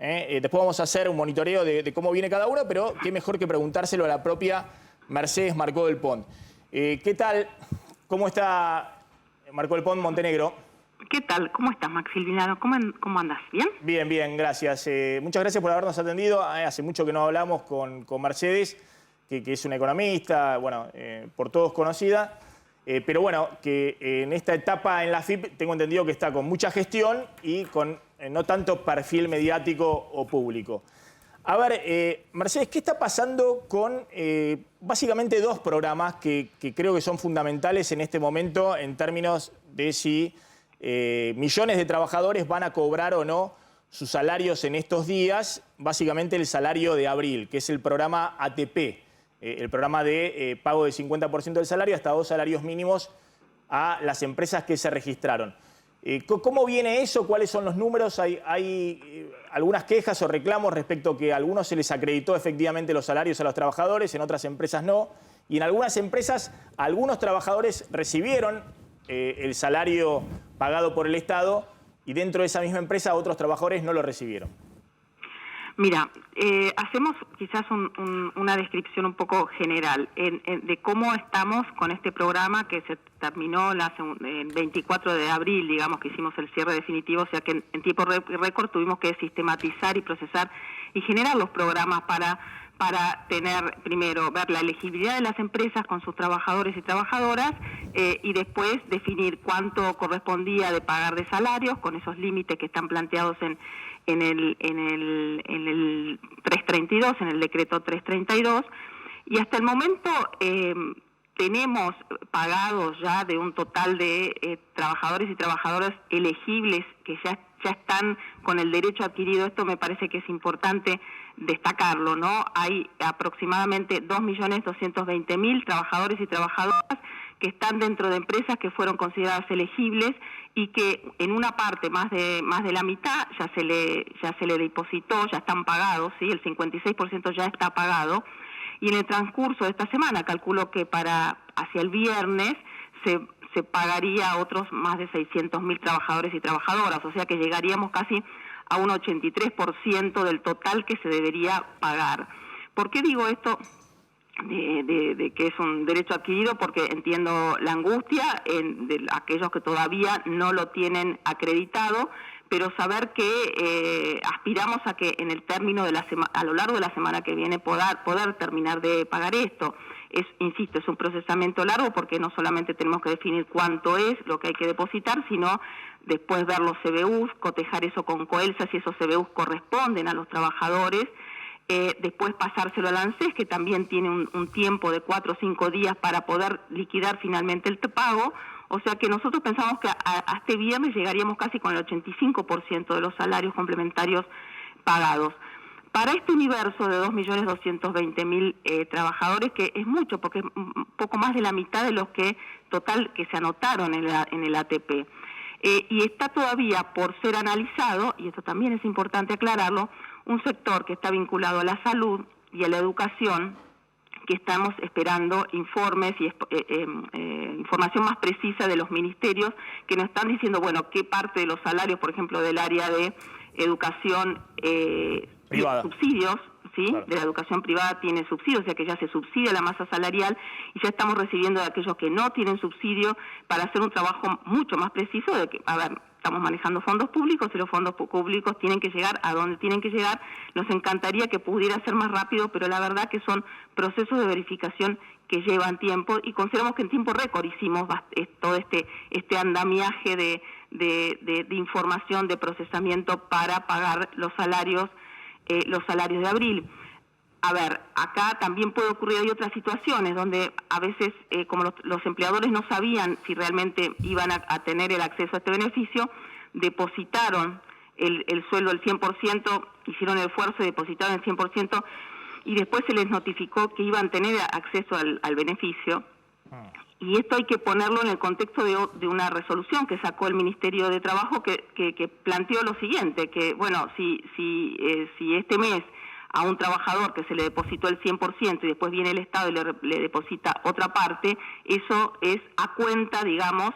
Después vamos a hacer un monitoreo de cómo viene cada uno, pero qué mejor que preguntárselo a la propia Mercedes Marcó del Pont. ¿Qué tal? ¿Cómo está Marcó del Pont, Montenegro? ¿Qué tal? ¿Cómo estás, Maximiliano? ¿Cómo andas? ¿Bien? Bien, bien, gracias. Muchas gracias por habernos atendido. Hace mucho que no hablamos con Mercedes, que es una economista, bueno, por todos conocida. Pero bueno, que en esta etapa en la AFIP tengo entendido que está con mucha gestión y con no tanto perfil mediático o público. A ver, Mercedes, ¿qué está pasando con básicamente dos programas que creo que son fundamentales en este momento en términos de si millones de trabajadores van a cobrar o no sus salarios en estos días? Básicamente el salario de abril, que es el programa ATP. El programa de pago del 50% del salario hasta 2 salarios mínimos a las empresas que se registraron. ¿Cómo viene eso? ¿Cuáles son los números? ¿Hay algunas quejas o reclamos respecto a que a algunos se les acreditó efectivamente los salarios a los trabajadores, en otras empresas no? Y en algunas empresas, algunos trabajadores recibieron el salario pagado por el Estado y dentro de esa misma empresa otros trabajadores no lo recibieron. Mira, hacemos quizás una descripción un poco general de cómo estamos con este programa que se terminó el 24 de abril, digamos que hicimos el cierre definitivo, o sea que en tiempo récord tuvimos que sistematizar y procesar y generar los programas para tener, primero, ver la elegibilidad de las empresas con sus trabajadores y trabajadoras y después definir cuánto correspondía de pagar de salarios con esos límites que están planteados en el 332, en el decreto 332, y hasta el momento tenemos pagados ya de un total de trabajadores y trabajadoras elegibles que ya están con el derecho adquirido. Esto me parece que es importante destacarlo, ¿no? Hay aproximadamente 2.220.000 trabajadores y trabajadoras que están dentro de empresas que fueron consideradas elegibles y que en una parte más de la mitad ya se le depositó, ya están pagados, ¿sí? El 56% ya está pagado, y en el transcurso de esta semana, calculo que hacia el viernes se pagaría a otros más de 600.000 trabajadores y trabajadoras, o sea que llegaríamos casi a un 83% del total que se debería pagar. ¿Por qué digo esto de que es un derecho adquirido? Porque entiendo la angustia de aquellos que todavía no lo tienen acreditado, pero saber que aspiramos a que en el término de a lo largo de la semana que viene poder terminar de pagar esto. Insisto, es un procesamiento largo porque no solamente tenemos que definir cuánto es lo que hay que depositar, sino después ver los CBUs, cotejar eso con COELSA si esos CBUs corresponden a los trabajadores, después pasárselo al ANSES, que también tiene un tiempo de 4 o 5 días para poder liquidar finalmente el pago. O sea que nosotros pensamos que a este viernes llegaríamos casi con el 85% de los salarios complementarios pagados. Para este universo de 2.220.000 trabajadores, que es mucho, porque es un poco más de la mitad de los que se anotaron en el ATP. Y está todavía por ser analizado, y esto también es importante aclararlo, un sector que está vinculado a la salud y a la educación, que estamos esperando informes y información más precisa de los ministerios que nos están diciendo, bueno, qué parte de los salarios, por ejemplo, del área de educación, subsidios, ¿sí? Claro. De la educación privada tiene subsidios, o sea que ya se subsidia la masa salarial y ya estamos recibiendo de aquellos que no tienen subsidio para hacer un trabajo mucho más preciso de que, a ver, estamos manejando fondos públicos y los fondos públicos tienen que llegar a donde tienen que llegar. Nos encantaría que pudiera ser más rápido, pero la verdad que son procesos de verificación que llevan tiempo y consideramos que en tiempo récord hicimos todo este andamiaje de información, de procesamiento para pagar los salarios de abril. A ver, acá también puede ocurrir, hay otras situaciones donde a veces, como los empleadores no sabían si realmente iban a tener el acceso a este beneficio, depositaron el sueldo al 100%, hicieron el esfuerzo y depositaron el 100%, y después se les notificó que iban a tener acceso al beneficio. Y esto hay que ponerlo en el contexto de una resolución que sacó el Ministerio de Trabajo que planteó lo siguiente, que bueno, si este mes a un trabajador que se le depositó el 100% y después viene el Estado y le deposita otra parte, eso es a cuenta, digamos,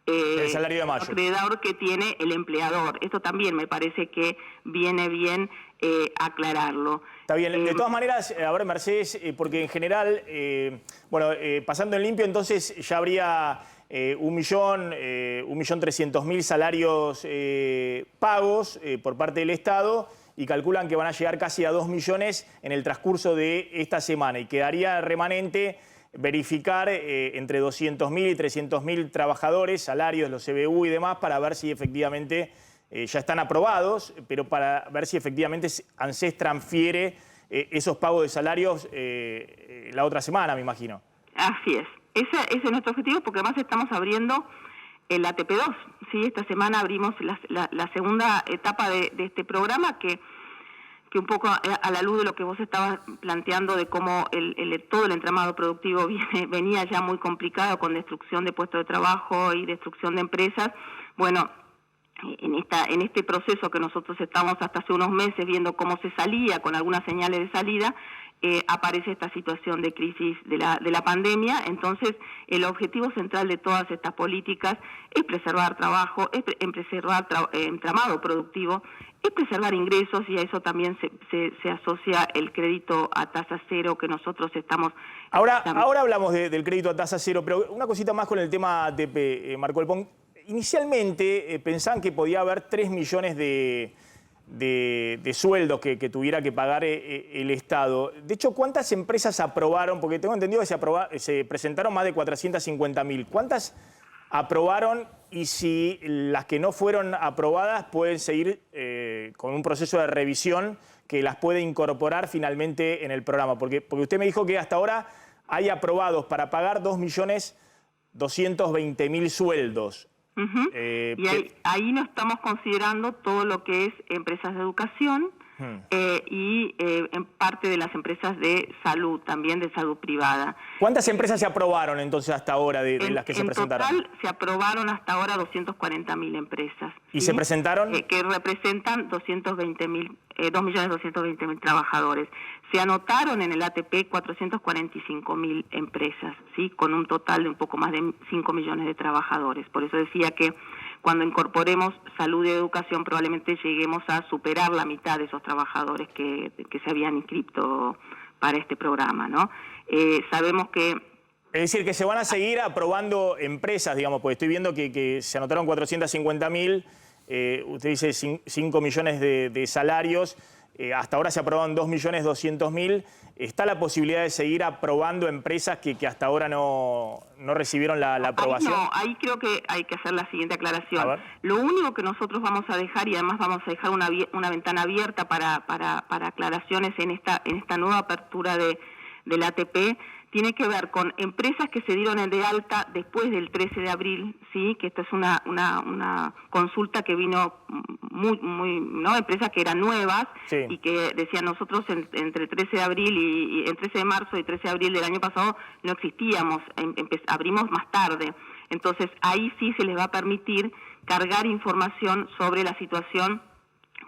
el salario de mayo, acreedor que tiene el empleador. Esto también me parece que viene bien aclararlo. Está bien. De todas maneras, a ver, Mercedes, porque en general, pasando en limpio, entonces ya habría 1.300.000 salarios pagos por parte del Estado, y calculan que van a llegar casi a 2 millones en el transcurso de esta semana, y quedaría remanente verificar entre 200.000 y 300.000 trabajadores, salarios, los CBU y demás, para ver si efectivamente ya están aprobados, pero para ver si efectivamente ANSES transfiere esos pagos de salarios la otra semana, me imagino. Así es. Ese es nuestro objetivo, porque además estamos abriendo el ATP2. ¿Sí? Esta semana abrimos la segunda etapa de este programa, que un poco a la luz de lo que vos estabas planteando, de cómo todo el entramado productivo venía ya muy complicado, con destrucción de puestos de trabajo y destrucción de empresas. Bueno, en este proceso que nosotros estamos hasta hace unos meses viendo cómo se salía, con algunas señales de salida, aparece esta situación de crisis de la pandemia. Entonces, el objetivo central de todas estas políticas es preservar trabajo, es preservar entramado productivo, es preservar ingresos, y a eso también se asocia el crédito a tasa cero que nosotros estamos... Ahora hablamos del crédito a tasa cero, pero una cosita más con el tema ATP, Marco del Pon. Inicialmente pensaban que podía haber 3 millones de sueldos que tuviera que pagar el Estado. De hecho, ¿cuántas empresas aprobaron? Porque tengo entendido que se presentaron más de 450.000. ¿Cuántas aprobaron? Y si las que no fueron aprobadas pueden seguir con un proceso de revisión que las puede incorporar finalmente en el programa. Porque usted me dijo que hasta ahora hay aprobados para pagar 2.220.000 sueldos. Y ahí no estamos considerando todo lo que es empresas de educación y en parte de las empresas de salud, también de salud privada. ¿Cuántas empresas se aprobaron entonces hasta ahora de las que se presentaron? En total se aprobaron hasta ahora 240.000 empresas. ¿Y se presentaron? Que representan 2.220.000 trabajadores. Se anotaron en el ATP 445.000 empresas, ¿sí? Con un total de un poco más de 5 millones de trabajadores. Por eso decía que cuando incorporemos salud y educación probablemente lleguemos a superar la mitad de esos trabajadores que se habían inscrito para este programa, ¿no? Sabemos que... Es decir, que se van a seguir aprobando empresas, digamos, porque estoy viendo que se anotaron 450.000, usted dice 5 millones de salarios, hasta ahora se aprobaron 2.200.000. ¿Está la posibilidad de seguir aprobando empresas que hasta ahora no recibieron la aprobación? Ahí creo que hay que hacer la siguiente aclaración. Lo único que nosotros vamos a dejar, y además vamos a dejar una ventana abierta para aclaraciones en esta nueva apertura del ATP, tiene que ver con empresas que se dieron de alta después del 13 de abril, ¿sí? Que esto es una consulta que vino ¿no? Empresas que eran nuevas, sí, y que decían nosotros entre 13 de abril y el 13 de marzo y 13 de abril del año pasado no existíamos, abrimos más tarde. Entonces ahí sí se les va a permitir cargar información sobre la situación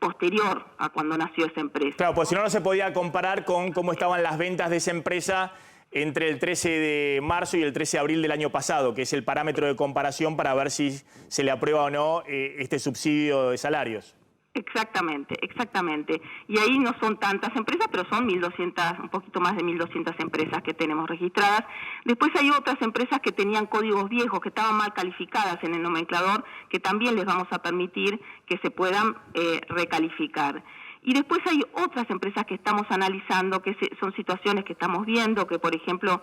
posterior a cuando nació esa empresa. Claro, pues si no se podía comparar con cómo estaban las ventas de esa empresa entre el 13 de marzo y el 13 de abril del año pasado, que es el parámetro de comparación para ver si se le aprueba o no este subsidio de salarios. Exactamente. Y ahí no son tantas empresas, pero son 1.200, un poquito más de 1.200 empresas que tenemos registradas. Después hay otras empresas que tenían códigos viejos, que estaban mal calificadas en el nomenclador, que también les vamos a permitir que se puedan recalificar. Y después hay otras empresas que estamos analizando, que son situaciones que estamos viendo, que por ejemplo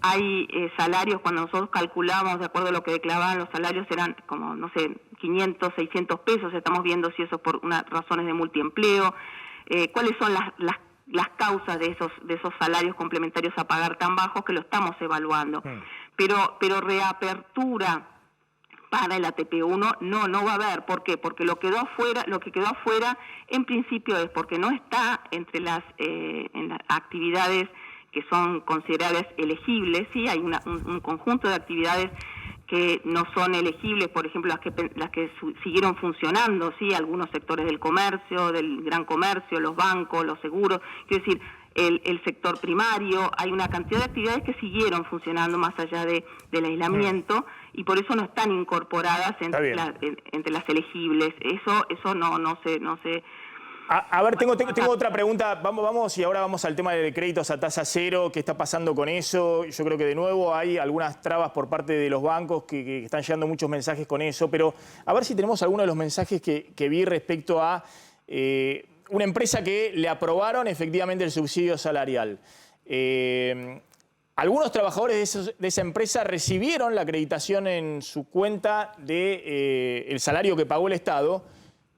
hay salarios, cuando nosotros calculamos de acuerdo a lo que declaraban los salarios eran como, no sé, 500, 600 pesos, estamos viendo si eso es por razones de multiempleo, cuáles son las causas de esos salarios complementarios a pagar tan bajos, que lo estamos evaluando. Pero reapertura para el ATP1 no va a haber. ¿Por qué? Porque lo que quedó afuera en principio es porque no está entre en las actividades que son consideradas elegibles. Sí, hay un conjunto de actividades que no son elegibles, por ejemplo, las que siguieron funcionando, ¿sí? Algunos sectores del comercio, del gran comercio, los bancos, los seguros, quiero decir, el sector primario, hay una cantidad de actividades que siguieron funcionando más allá del aislamiento y por eso no están incorporadas entre las elegibles. Eso no se A ver, tengo otra pregunta. Vamos y ahora vamos al tema de créditos a tasa cero. ¿Qué está pasando con eso? Yo creo que de nuevo hay algunas trabas por parte de los bancos que están llegando muchos mensajes con eso. Pero a ver si tenemos alguno de los mensajes que vi respecto a una empresa que le aprobaron efectivamente el subsidio salarial. Algunos trabajadores de esa empresa recibieron la acreditación en su cuenta del salario que pagó el Estado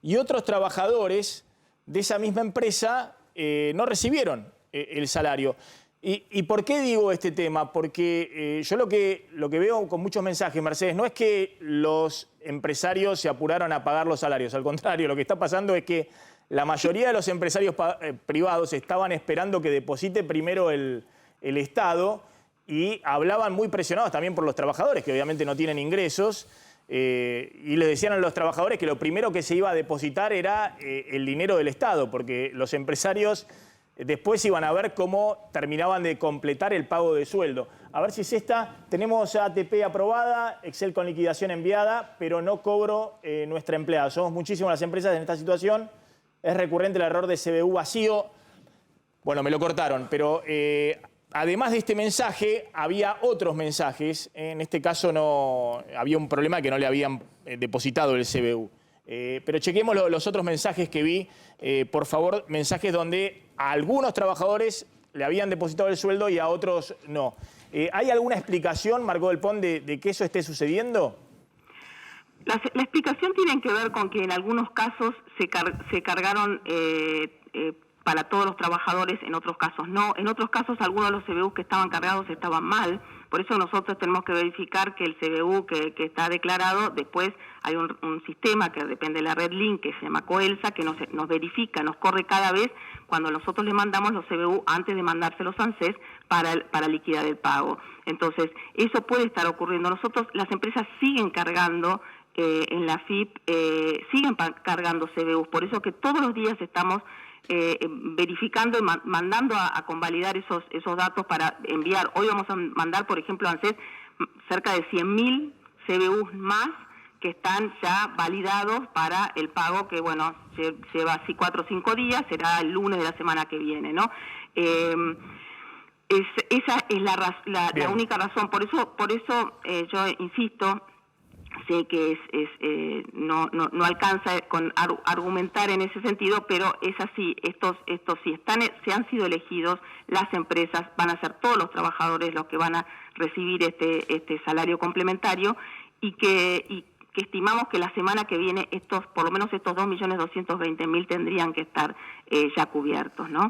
y otros trabajadores de esa misma empresa no recibieron el salario. ¿Y por qué digo este tema? Porque yo lo que veo con muchos mensajes, Mercedes, no es que los empresarios se apuraron a pagar los salarios. Al contrario, lo que está pasando es que la mayoría de los empresarios privados estaban esperando que deposite primero el Estado y hablaban muy presionados también por los trabajadores, que obviamente no tienen ingresos. Y les decían a los trabajadores que lo primero que se iba a depositar era el dinero del Estado, porque los empresarios después iban a ver cómo terminaban de completar el pago de sueldo. A ver si es esta. Tenemos ATP aprobada, Excel con liquidación enviada, pero no cobro nuestra empleada. Somos muchísimas las empresas en esta situación. Es recurrente el error de CBU vacío. Bueno, me lo cortaron, pero además de este mensaje, había otros mensajes. En este caso no había un problema que no le habían depositado el CBU. Pero chequemos los otros mensajes que vi. Por favor, mensajes donde a algunos trabajadores le habían depositado el sueldo y a otros no. ¿Hay alguna explicación, Marco del Pont, de que eso esté sucediendo? La explicación tiene que ver con que en algunos casos se cargaron para todos los trabajadores, en otros casos no. En otros casos algunos de los CBU que estaban cargados estaban mal. Por eso nosotros tenemos que verificar que el CBU que está declarado, después hay un sistema que depende de la red Link, que se llama Coelsa, que nos verifica, nos corre cada vez cuando nosotros le mandamos los CBU antes de mandárselos a ANSES para liquidar el pago. Entonces, eso puede estar ocurriendo. Nosotros, las empresas siguen cargando en la FIP, siguen cargando CBUs, por eso que todos los días estamos verificando y mandando a convalidar esos datos para enviar. Hoy vamos a mandar, por ejemplo, a ANSES cerca de 100.000 CBUs más que están ya validados para el pago que, bueno, lleva así 4 o 5 días, será el lunes de la semana que viene, ¿no? Esa es la única razón. Por eso yo insisto, sé que no alcanza con argumentar en ese sentido, pero es así. Estos si se han sido elegidos, las empresas van a ser todos los trabajadores los que van a recibir este salario complementario y que estimamos que la semana que viene por lo menos estos 2.220.000 tendrían que estar ya cubiertos, ¿no?